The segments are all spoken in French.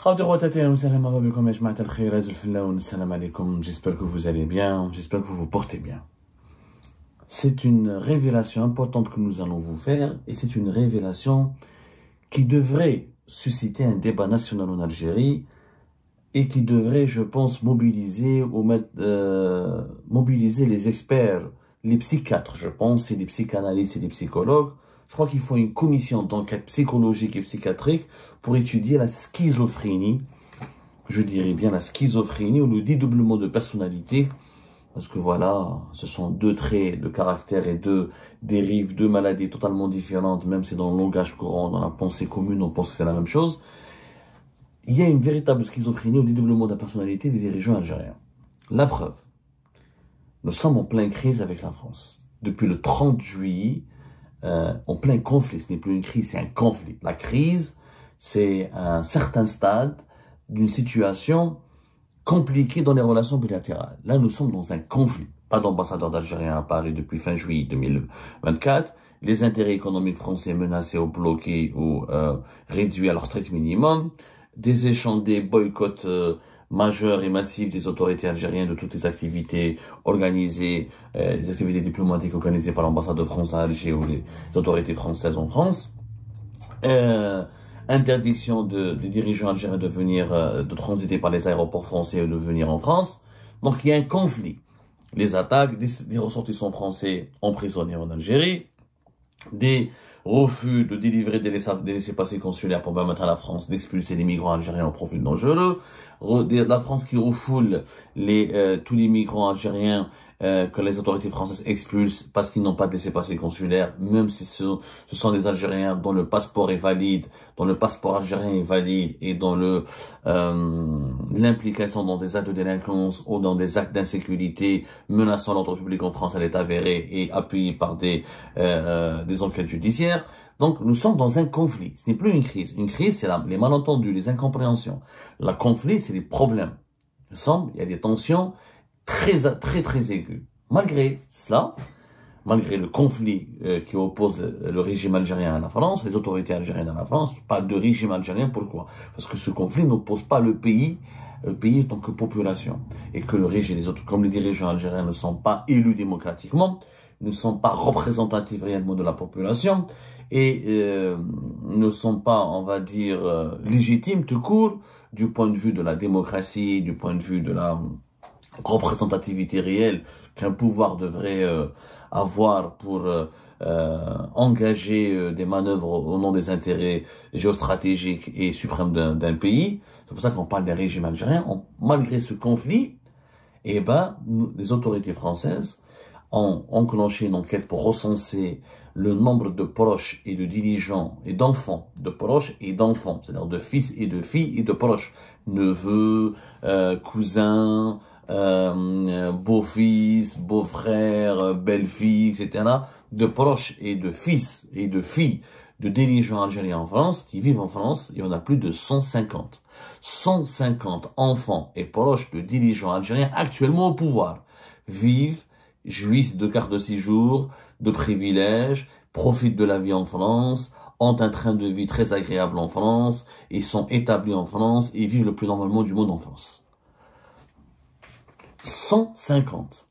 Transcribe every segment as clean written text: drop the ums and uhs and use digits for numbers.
J'espère que vous allez bien, j'espère que vous vous portez bien. C'est une révélation importante que nous allons vous faire et c'est une révélation qui devrait susciter un débat national en Algérie et qui devrait, je pense, mobiliser les experts, les psychiatres, je pense, et les psychanalystes et les psychologues. Je crois qu'il faut une commission d'enquête psychologique et psychiatrique pour étudier la schizophrénie. Je dirais bien la schizophrénie ou le dédoublement de personnalité. Parce que voilà, ce sont deux traits de caractère et deux dérives, deux maladies totalement différentes, même si dans le langage courant, dans la pensée commune, on pense que c'est la même chose. Il y a une véritable schizophrénie ou dédoublement de la personnalité des dirigeants algériens. La preuve, nous sommes en pleine crise avec la France. Depuis le 30 juillet, en plein conflit, ce n'est plus une crise, c'est un conflit. La crise, c'est un certain stade d'une situation compliquée dans les relations bilatérales. Là, nous sommes dans un conflit. Pas d'ambassadeur d'Algérien à Paris depuis fin juillet 2024. Les intérêts économiques français menacés ou bloqués ou réduits à leur strict minimum. Des échanges, des boycotts majeurs et massifs des autorités algériennes de toutes les activités organisées, les activités diplomatiques organisées par l'ambassade de France à Alger ou les autorités françaises en France. Interdiction des dirigeants algériens de venir, de transiter par les aéroports français ou de venir en France. Donc il y a un conflit. Les attaques des ressortissants français emprisonnés en Algérie, des refus de délivrer des laissez-passer consulaires pour permettre à la France d'expulser les migrants algériens au profil dangereux, la France qui refoule tous les migrants algériens que les autorités françaises expulsent parce qu'ils n'ont pas de laissez-passer consulaire, même si ce sont des Algériens dont le passeport est valide, dont le passeport algérien est valide et dont l'implication dans des actes de délinquance ou dans des actes d'insécurité menaçant l'ordre public en France, elle est avérée et appuyée par des enquêtes judiciaires. Donc, nous sommes dans un conflit. Ce n'est plus une crise. Une crise, c'est les malentendus, les incompréhensions. Le conflit, c'est les problèmes. Il y a des tensions très aigu. Malgré cela, malgré le conflit qui oppose le régime algérien à la France, les autorités algériennes à la France, je parle de régime algérien, pourquoi? Parce que ce conflit n'oppose pas le pays en tant que population. Et que le régime, comme les dirigeants algériens ne sont pas élus démocratiquement, ne sont pas représentatifs réellement de la population, et ne sont pas, on va dire, légitimes tout court, du point de vue de la démocratie, du point de vue de la représentativité réelle qu'un pouvoir devrait avoir pour engager des manœuvres au nom des intérêts géostratégiques et suprêmes d'un pays. C'est pour ça qu'on parle d'un régime algérien. Malgré ce conflit, les autorités françaises ont enclenché une enquête pour recenser le nombre de proches et de dirigeants et d'enfants, de proches et d'enfants, c'est-à-dire de fils et de filles et de proches, neveux, cousins, beau-fils, beau-frère, belle-fille, etc., de proches et de fils et de filles de dirigeants algériens en France, qui vivent en France, il y en a plus de 150. 150 enfants et proches de dirigeants algériens actuellement au pouvoir vivent, jouissent de cartes de séjour, de privilèges, profitent de la vie en France, ont un train de vie très agréable en France, et sont établis en France et vivent le plus normalement du monde en France. 150.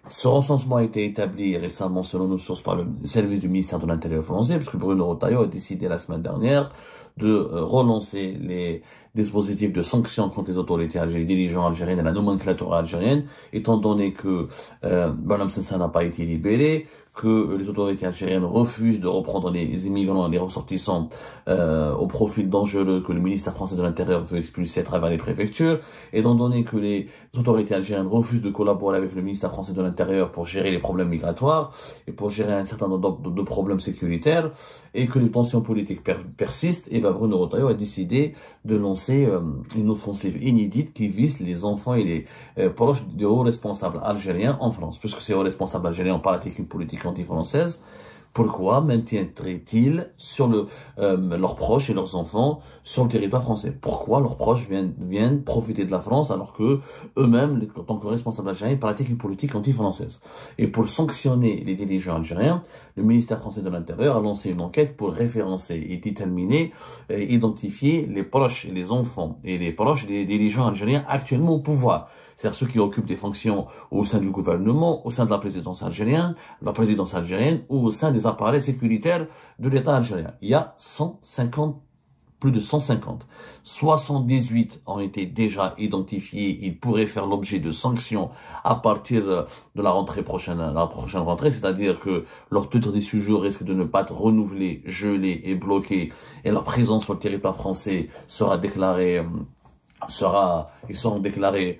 Ce recensement a été établi récemment selon nos sources par le service du ministère de l'Intérieur français, puisque Bruno Retailleau a décidé la semaine dernière de relancer les dispositifs de sanctions contre les autorités algériennes, les dirigeants algériens et la nomenclature algérienne, étant donné que Barham Sessa n'a pas été libéré, que les autorités algériennes refusent de reprendre les immigrants, les ressortissants au profil dangereux que le ministère français de l'Intérieur veut expulser à travers les préfectures, étant donné que les autorités algériennes refusent de collaborer avec le ministère français de l'Intérieur pour gérer les problèmes migratoires et pour gérer un certain nombre de problèmes sécuritaires, et que les tensions politiques persistent, et Bruno Retailleau a décidé de lancer une offensive inédite qui vise les enfants et les proches de hauts responsables algériens en France, puisque ces hauts responsables algériens ont pas la technique politique anti-française, Pourquoi maintiendraient-ils sur leurs proches et leurs enfants sur le territoire français? Pourquoi leurs proches viennent profiter de la France alors que eux-mêmes, en tant que responsables algériens, pratiquent une politique anti-française? Et pour sanctionner les dirigeants algériens, le ministère français de l'Intérieur a lancé une enquête pour référencer et déterminer, identifier les proches et les enfants et les proches des dirigeants algériens actuellement au pouvoir. C'est-à-dire ceux qui occupent des fonctions au sein du gouvernement, au sein de la présidence algérienne ou au sein des appareils sécuritaires de l'État algérien. Il y a 150, plus de 150. 78 ont été déjà identifiés. Ils pourraient faire l'objet de sanctions à partir de la prochaine rentrée, c'est-à-dire que leur titre de séjour risque de ne pas être renouvelé, gelé et bloqué, et leur présence sur le territoire français sera déclarée ils seront déclarés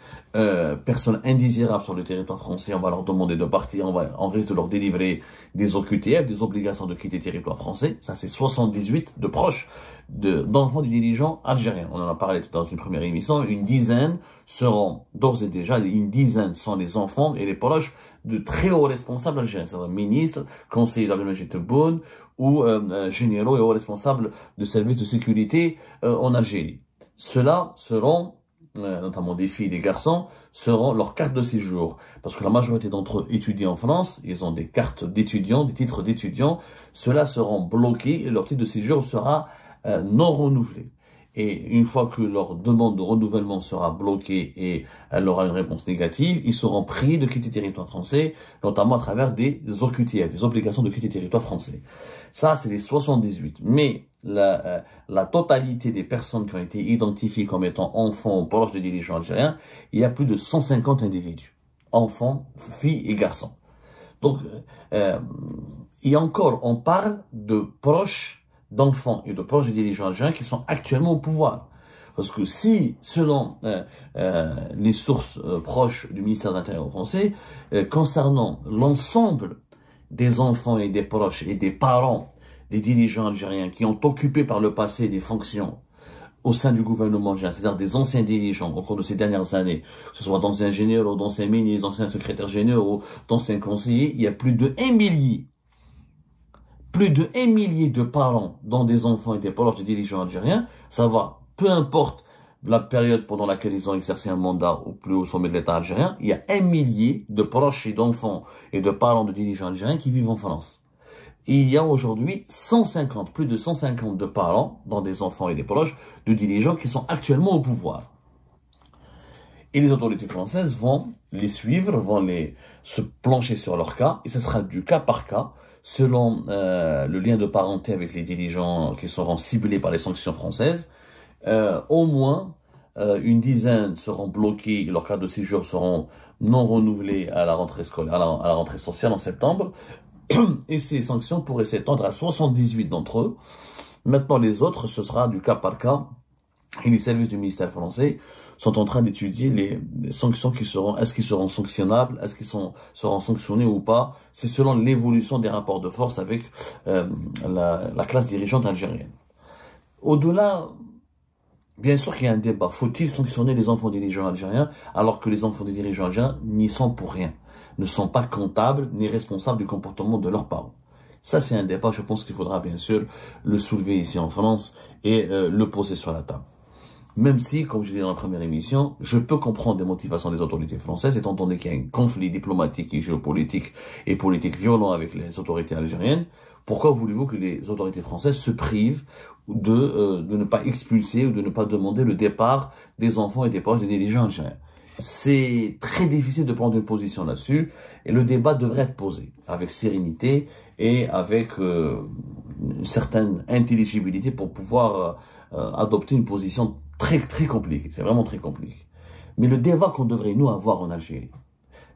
personnes indésirables sur le territoire français. On va leur demander de partir, on risque de leur délivrer des OQTF, des obligations de quitter le territoire français. Ça, c'est 78 de proches d'enfants du dirigeant algérien. On en a parlé dans une première émission. Une dizaine seront d'ores et déjà, une dizaine sont les enfants et les proches de très hauts responsables algériens, c'est-à-dire ministres, conseillers d'Abdelmajid Tebboune ou généraux et hauts responsables de services de sécurité en Algérie. Ceux-là seront, notamment des filles et des garçons, seront leurs cartes de séjour. Parce que la majorité d'entre eux étudient en France, ils ont des cartes d'étudiants, des titres d'étudiants. Ceux-là seront bloqués et leur titre de séjour sera non renouvelé. Et une fois que leur demande de renouvellement sera bloquée et elle aura une réponse négative, ils seront priés de quitter le territoire français, notamment à travers des OQTF, des obligations de quitter le territoire français. Ça, c'est les 78. Mais la totalité des personnes qui ont été identifiées comme étant enfants ou proches des dirigeants algériens, il y a plus de 150 individus. Enfants, filles et garçons. Donc, et encore, on parle de proches d'enfants et de proches des dirigeants algériens qui sont actuellement au pouvoir. Parce que si, selon les sources proches du ministère de l'Intérieur français, concernant l'ensemble des enfants et des proches et des parents des dirigeants algériens qui ont occupé par le passé des fonctions au sein du gouvernement algérien, c'est-à-dire des anciens dirigeants au cours de ces dernières années, que ce soit d'anciens généraux, d'anciens ministres, d'anciens secrétaires généraux, d'anciens conseillers, il y a plus de 1 millier. Plus de 1 millier de parents dont des enfants et des proches de dirigeants algériens, savoir, peu importe la période pendant laquelle ils ont exercé un mandat au plus haut sommet de l'État algérien, il y a 1 millier de proches et d'enfants et de parents de dirigeants algériens qui vivent en France. Et il y a aujourd'hui plus de 150 de parents, dont des enfants et des proches, de dirigeants qui sont actuellement au pouvoir. Et les autorités françaises vont les suivre, vont se plancher sur leur cas, et ce sera du cas par cas, selon le lien de parenté avec les dirigeants qui seront ciblés par les sanctions françaises. Au moins, une dizaine seront bloqués, leurs cartes de séjour seront non renouvelées à la rentrée scolaire, à la rentrée sociale en septembre. Et ces sanctions pourraient s'étendre à 78 d'entre eux. Maintenant, les autres, ce sera du cas par cas. Et les services du ministère français sont en train d'étudier les sanctions qui seront, est-ce qu'ils seront sanctionnables, est-ce qu'ils seront sanctionnés ou pas. C'est selon l'évolution des rapports de force avec la classe dirigeante algérienne. Au-delà, bien sûr qu'il y a un débat. Faut-il sanctionner les enfants dirigeants algériens alors que les enfants des dirigeants algériens n'y sont pour rien, ne sont pas comptables ni responsables du comportement de leurs parents? Ça, c'est un débat, je pense qu'il faudra bien sûr le soulever ici en France et le poser sur la table. Même si, comme je l'ai dit dans la première émission, je peux comprendre les motivations des autorités françaises, étant donné qu'il y a un conflit diplomatique et géopolitique et politique violent avec les autorités algériennes. Pourquoi voulez-vous que les autorités françaises se privent de ne pas expulser ou de ne pas demander le départ des enfants et des proches des dirigeants algériens? C'est très difficile de prendre une position là-dessus et le débat devrait être posé avec sérénité et avec une certaine intelligibilité pour pouvoir adopter une position très compliquée. C'est vraiment très compliqué. Mais le débat qu'on devrait nous avoir en Algérie,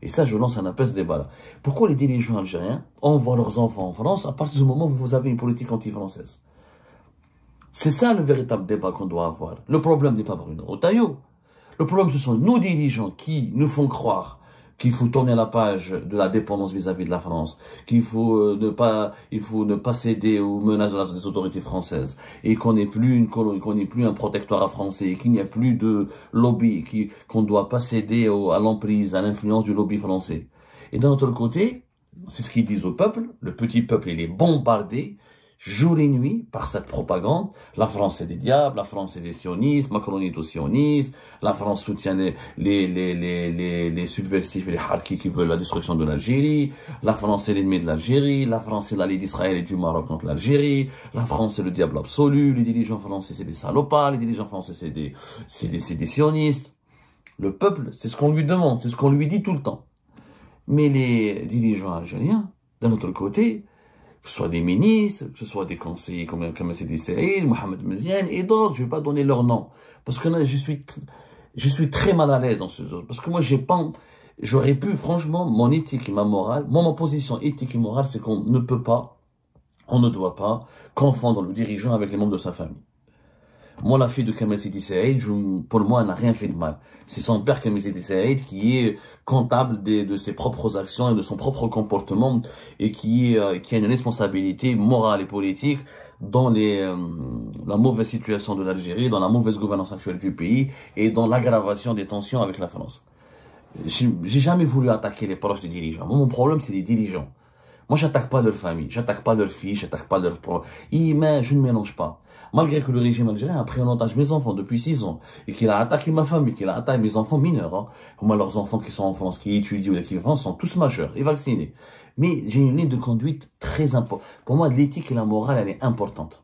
et ça je lance un appel à ce débat-là, pourquoi les dirigeants algériens envoient leurs enfants en France à partir du moment où vous avez une politique anti-française? C'est ça le véritable débat qu'on doit avoir. Le problème n'est pas Bruno Retailleau. Le problème, ce sont nos dirigeants qui nous font croire qu'il faut tourner la page de la dépendance vis-à-vis de la France, qu'il faut ne pas céder aux menaces des autorités françaises, et qu'on n'est plus une colonie, qu'on n'est plus un protectorat français, et qu'il n'y a plus de lobby, qu'on ne doit pas céder à l'emprise, à l'influence du lobby français. Et d'un autre côté, C'est ce qu'ils disent au peuple. Le petit peuple, il est bombardé jour et nuit par cette propagande. La France c'est des diables, la France c'est des sionistes, Macron est au sioniste, la France soutient les subversifs et les harkis qui veulent la destruction de l'Algérie, la France est l'ennemi de l'Algérie, la France est l'allié d'Israël et du Maroc contre l'Algérie, la France c'est le diable absolu, les dirigeants français c'est des salopards, les dirigeants français c'est des sionistes. Le peuple, c'est ce qu'on lui demande, c'est ce qu'on lui dit tout le temps. Mais les dirigeants algériens, d'un autre côté, que ce soit des ministres, que ce soit des conseillers comme Sidi Saïd, Mohamed Meziane et d'autres, je ne vais pas donner leur nom. Parce que là, je suis très mal à l'aise dans ce genre. Parce que moi, j'aurais pu, franchement, mon éthique et ma morale, ma position éthique et morale, c'est qu'on ne peut pas, on ne doit pas confondre le dirigeant avec les membres de sa famille. Moi, la fille de Kamel Sidi Saïd, pour moi, elle n'a rien fait de mal. C'est son père, Kamel Sidi Saïd, qui est comptable de ses propres actions et de son propre comportement et qui a une responsabilité morale et politique dans la mauvaise situation de l'Algérie, dans la mauvaise gouvernance actuelle du pays et dans l'aggravation des tensions avec la France. J'ai jamais voulu attaquer les proches des dirigeants. Moi, mon problème, c'est les dirigeants. Moi, j'attaque pas leur famille, j'attaque pas leurs filles, j'attaque pas leurs proches. Je ne mélange pas. Malgré que le régime algérien a pris en otage mes enfants depuis 6 ans et qu'il a attaqué ma famille, qu'il a attaqué mes enfants mineurs. Hein. Moi, leurs enfants qui sont en France, qui étudient ou qui vivent en France, sont tous majeurs et vaccinés. Mais j'ai une ligne de conduite très importante. Pour moi, l'éthique et la morale, elle est importante.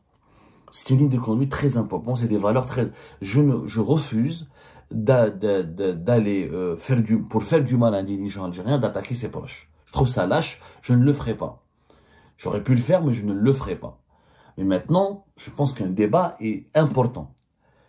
C'est une ligne de conduite très importante. C'est des valeurs très... Je refuse d'aller pour faire du mal à un dirigeant algérien, d'attaquer ses proches. Je trouve ça lâche, je ne le ferai pas. J'aurais pu le faire, mais je ne le ferai pas. Mais maintenant, je pense qu'un débat est important.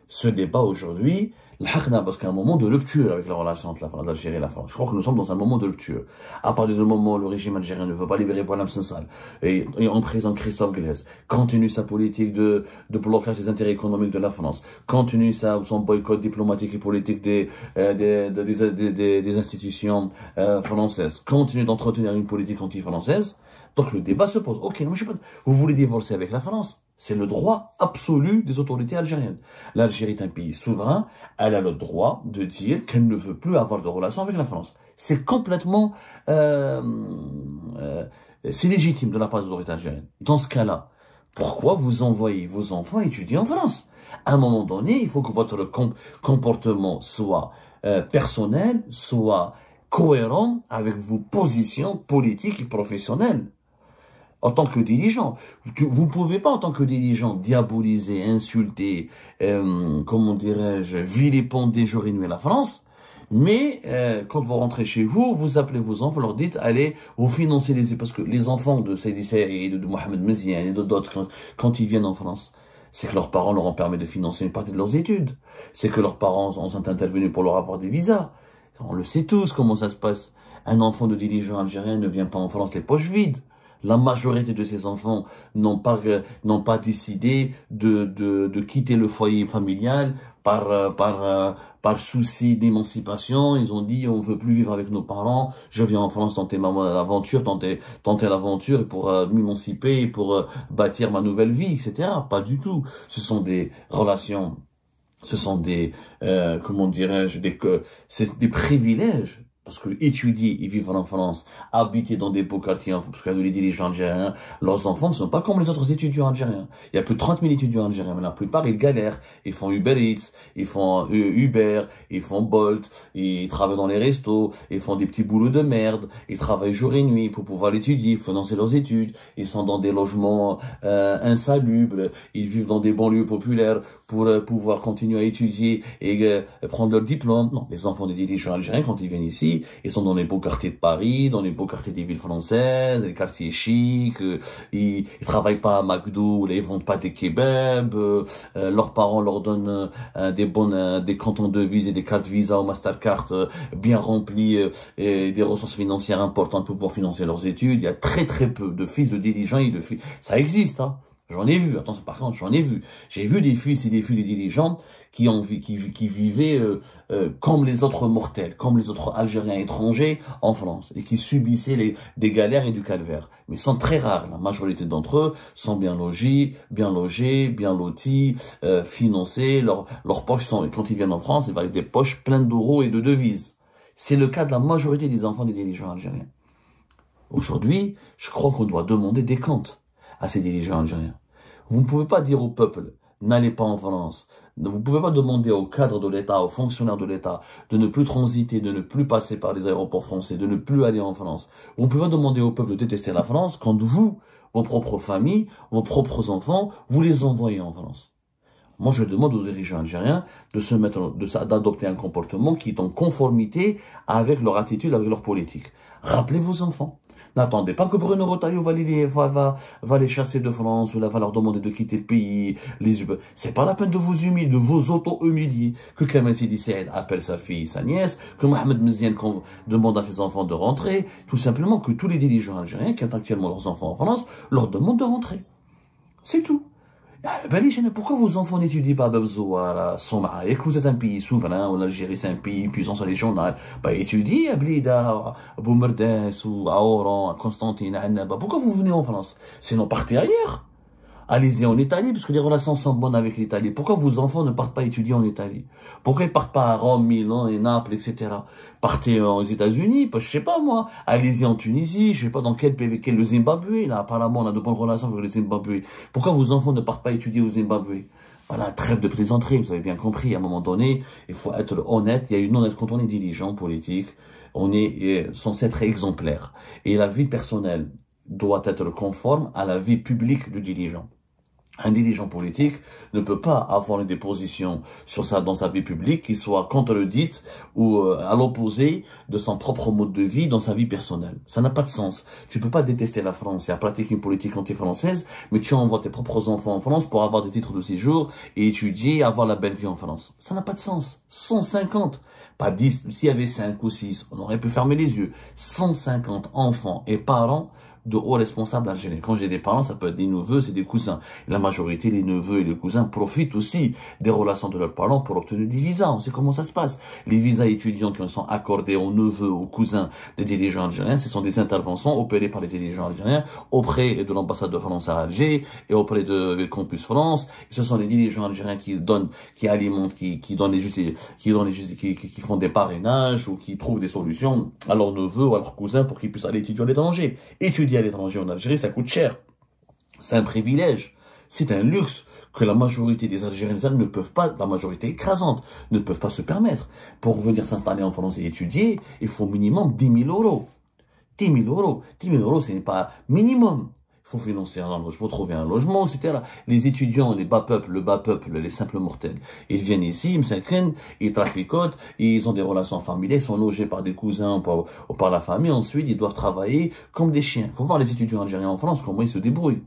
Ce débat aujourd'hui, parce qu'il y a un moment de rupture avec la relation entre l'Algérie et la France. Je crois que nous sommes dans un moment de rupture. À partir du moment où le régime algérien ne veut pas libérer Boualem Sansal et en prison Christophe Glaise, continue sa politique de blocage des intérêts économiques de la France, continue son boycott diplomatique et politique des institutions françaises, continue d'entretenir une politique anti-française. Donc le débat se pose. Ok, non, vous voulez divorcer avec la France? C'est le droit absolu des autorités algériennes. L'Algérie est un pays souverain. Elle a le droit de dire qu'elle ne veut plus avoir de relations avec la France. C'est complètement... c'est légitime de la part des autorités algériennes. Dans ce cas-là, pourquoi vous envoyez vos enfants étudier en France? À un moment donné, il faut que votre comportement soit personnel, soit cohérent avec vos positions politiques et professionnelles. En tant que dirigeant, vous ne pouvez pas en tant que dirigeant diaboliser, insulter, comment dirais-je, vilipender jour et nuit la France, mais quand vous rentrez chez vous, vous appelez vos enfants, vous leur dites, allez, vous financez parce que les enfants de Sidi Saïd, de Mohamed Meziane et d'autres, quand ils viennent en France, c'est que leurs parents leur ont permis de financer une partie de leurs études, c'est que leurs parents sont intervenus pour leur avoir des visas. On le sait tous comment ça se passe. Un enfant de dirigeant algérien ne vient pas en France les poches vides. La majorité de ces enfants n'ont pas décidé de quitter le foyer familial par souci d'émancipation. Ils ont dit, on veut plus vivre avec nos parents, je viens en France tenter l'aventure, tenter l'aventure pour m'émanciper, et pour bâtir ma nouvelle vie, etc. Pas du tout. Ce sont des relations, ce sont des, comment dirais-je, c'est des privilèges. Parce que étudier et vivre en France, habiter dans des beaux quartiers, parce que les dirigeants algériens, leurs enfants ne sont pas comme les autres étudiants algériens. Il y a plus de 30 000 étudiants algériens, mais la plupart, ils galèrent. Ils font Uber Eats, ils font Uber, ils font Bolt, ils travaillent dans les restos, ils font des petits boulots de merde, ils travaillent jour et nuit pour pouvoir étudier, financer leurs études. Ils sont dans des logements insalubres, ils vivent dans des banlieues populaires pour pouvoir continuer à étudier et prendre leur diplôme. Non, les enfants des dirigeants algériens, quand ils viennent ici, ils sont dans les beaux quartiers de Paris, dans les beaux quartiers des villes françaises, les quartiers chics, ils travaillent pas à McDo, ils vendent pas des kebabs, leurs parents leur donnent des cantons de vise et des cartes Visa ou Mastercard bien remplies et des ressources financières importantes pour pouvoir financer leurs études. Il y a très peu de fils de dirigeants et de filles. Ça existe, hein. J'en ai vu, attention, par contre, j'en ai vu. J'ai vu des fils et des filles de dirigeants qui vivaient comme les autres mortels, comme les autres Algériens étrangers en France, et qui subissaient des galères et du calvaire. Mais ils sont très rares. La majorité d'entre eux sont bien logés, bien lotis, financés. Leurs poches sont, quand ils viennent en France, ils vont avec des poches pleines d'euros et de devises. C'est le cas de la majorité des enfants des dirigeants algériens. Aujourd'hui, je crois qu'on doit demander des comptes à ces dirigeants algériens. Vous ne pouvez pas dire au peuple, n'allez pas en France. Vous ne pouvez pas demander aux cadres de l'État, aux fonctionnaires de l'État, de ne plus transiter, de ne plus passer par les aéroports français, de ne plus aller en France. Vous ne pouvez pas demander au peuple de détester la France quand vous, vos propres familles, vos propres enfants, vous les envoyez en France. Moi, je demande aux dirigeants algériens d'adopter un comportement qui est en conformité avec leur attitude, avec leur politique. Rappelez vos enfants. N'attendez pas que Bruno Retailleau va les chasser de France ou va leur demander de quitter le pays. C'est pas la peine de vous humilier, de vous auto-humilier. Que Kamel Sidi Saïd appelle sa fille, sa nièce, que Mohamed Mziane demande à ses enfants de rentrer. Tout simplement que tous les dirigeants algériens qui ont actuellement leurs enfants en France leur demandent de rentrer. C'est tout. Pourquoi vos enfants n'étudient pas Babzouara, Soma, et que vous êtes un pays souverain, ou l'Algérie c'est un pays puissance régionale, étudiez à Blida, à Boumerdes, ou à Oran, à Constantine, à Annaba. Pourquoi vous venez en France? Sinon, partez ailleurs. Allez-y en Italie, parce que les relations sont bonnes avec l'Italie. Pourquoi vos enfants ne partent pas étudier en Italie? Pourquoi ils partent pas à Rome, Milan et Naples, etc. Partez aux États-Unis, je sais pas moi. Allez-y en Tunisie, je sais pas dans quel pays, le Zimbabwe. Là, apparemment, on a de bonnes relations avec le Zimbabwe. Pourquoi vos enfants ne partent pas étudier au Zimbabwe? Voilà, trêve de plaisanterie, vous avez bien compris. À un moment donné, il faut être honnête. Il y a une honnête quand on est dirigeant politique. On est censé être exemplaire. Et la vie personnelle doit être conforme à la vie publique du dirigeant. Un dirigeant politique ne peut pas avoir des positions dans sa vie publique qui soient contredites ou à l'opposé de son propre mode de vie dans sa vie personnelle. Ça n'a pas de sens. Tu peux pas détester la France et pratiquer une politique anti-française, mais tu envoies tes propres enfants en France pour avoir des titres de séjour et étudier et avoir la belle vie en France. Ça n'a pas de sens. 150, pas 10, s'il y avait 5 ou 6, on aurait pu fermer les yeux. 150 enfants et parents de hauts responsables algériens. Quand j'ai des parents, ça peut être des neveux, c'est des cousins. Et la majorité, les neveux et les cousins profitent aussi des relations de leurs parents pour obtenir des visas. On sait comment ça se passe. Les visas étudiants qui sont accordés aux neveux, aux cousins des dirigeants algériens, ce sont des interventions opérées par les dirigeants algériens auprès de l'ambassade de France à Alger et auprès de Campus France. Et ce sont les dirigeants algériens qui donnent, qui alimentent, qui font des parrainages ou qui trouvent des solutions à leurs neveux ou à leurs cousins pour qu'ils puissent aller étudier à l'étranger. Étudier à l'étranger en Algérie, ça coûte cher. C'est un privilège. C'est un luxe que la majorité des Algériens ne peuvent pas, la majorité écrasante, ne peuvent pas se permettre. Pour venir s'installer en France et étudier, il faut minimum 10 000 euros. 10 000 euros. 10 000 euros, ce n'est pas minimum. Il faut financer un logement, pour trouver un logement, etc. Les étudiants, le bas peuple, les simples mortels, ils viennent ici, ils traficotent, ils ont des relations familiales, ils sont logés par des cousins ou par la famille, ensuite ils doivent travailler comme des chiens. Il faut voir les étudiants algériens en France, comment ils se débrouillent.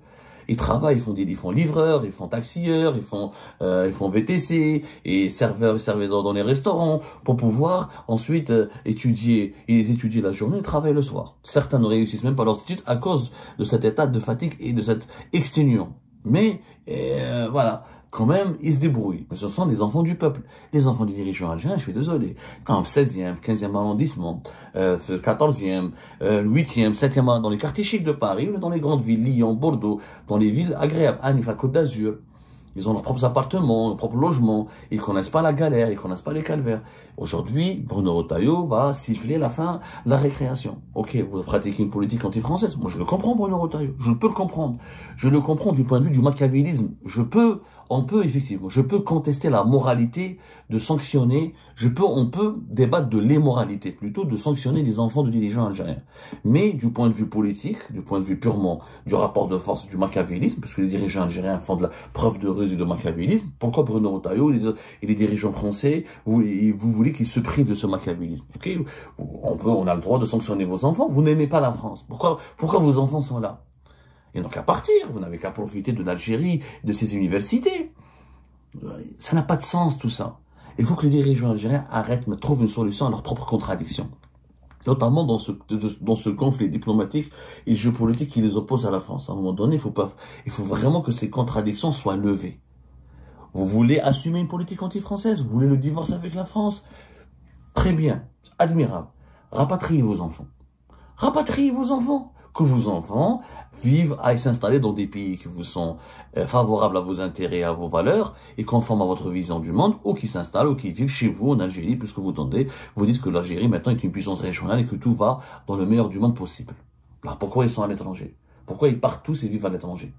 Ils travaillent, ils font livreurs, ils font taxieurs, ils font VTC, et serveurs dans les restaurants, pour pouvoir ensuite étudier. Ils étudient la journée et travaillent le soir. Certains ne réussissent même pas leurs études à cause de cet état de fatigue et de cette exténuation. Mais voilà, quand même, ils se débrouillent. Mais ce sont les enfants du peuple. Les enfants du dirigeant algérien, je suis désolé. Quand 16e, 15e arrondissement, 14e, 8e, 7e, dans les quartiers chics de Paris, ou dans les grandes villes, Lyon, Bordeaux, dans les villes agréables, Anif, Côte d'Azur, ils ont leurs propres appartements, leurs propres logements. Ils connaissent pas la galère, ils connaissent pas les calvaires. Aujourd'hui, Bruno Retailleau va siffler la fin de la récréation. Ok, vous pratiquez une politique anti-française. Moi, je le comprends, Bruno Retailleau. Je peux le comprendre. Je le comprends du point de vue du machiavélisme. On peut effectivement, je peux contester la moralité de sanctionner, on peut débattre de l'immoralité, plutôt de sanctionner les enfants de dirigeants algériens. Mais du point de vue politique, du point de vue purement du rapport de force, du machiavélisme, parce que les dirigeants algériens font de la preuve de ruse et de machiavélisme, pourquoi Bruno Retailleau et les dirigeants français, vous voulez qu'ils se privent de ce machiavélisme? Okay, on a le droit de sanctionner vos enfants, vous n'aimez pas la France. Pourquoi vos enfants sont là? Et donc à partir, vous n'avez qu'à profiter de l'Algérie, de ses universités. Ça n'a pas de sens tout ça. Il faut que les dirigeants algériens arrêtent, mais trouvent une solution à leurs propres contradictions. Notamment dans ce conflit diplomatique et géopolitique qui les oppose à la France. À un moment donné, il faut vraiment que ces contradictions soient levées. Vous voulez assumer une politique anti-française? Vous voulez le divorce avec la France? Très bien, admirable. Rapatriez vos enfants. Rapatriez vos enfants. Que vos enfants vivent à s'installer dans des pays qui vous sont favorables à vos intérêts, à vos valeurs et conformes à votre vision du monde, ou qui s'installent ou qui vivent chez vous en Algérie, puisque vous dites que l'Algérie maintenant est une puissance régionale et que tout va dans le meilleur du monde possible. Alors pourquoi ils sont à l'étranger? Pourquoi ils partent tous et vivent à l'étranger?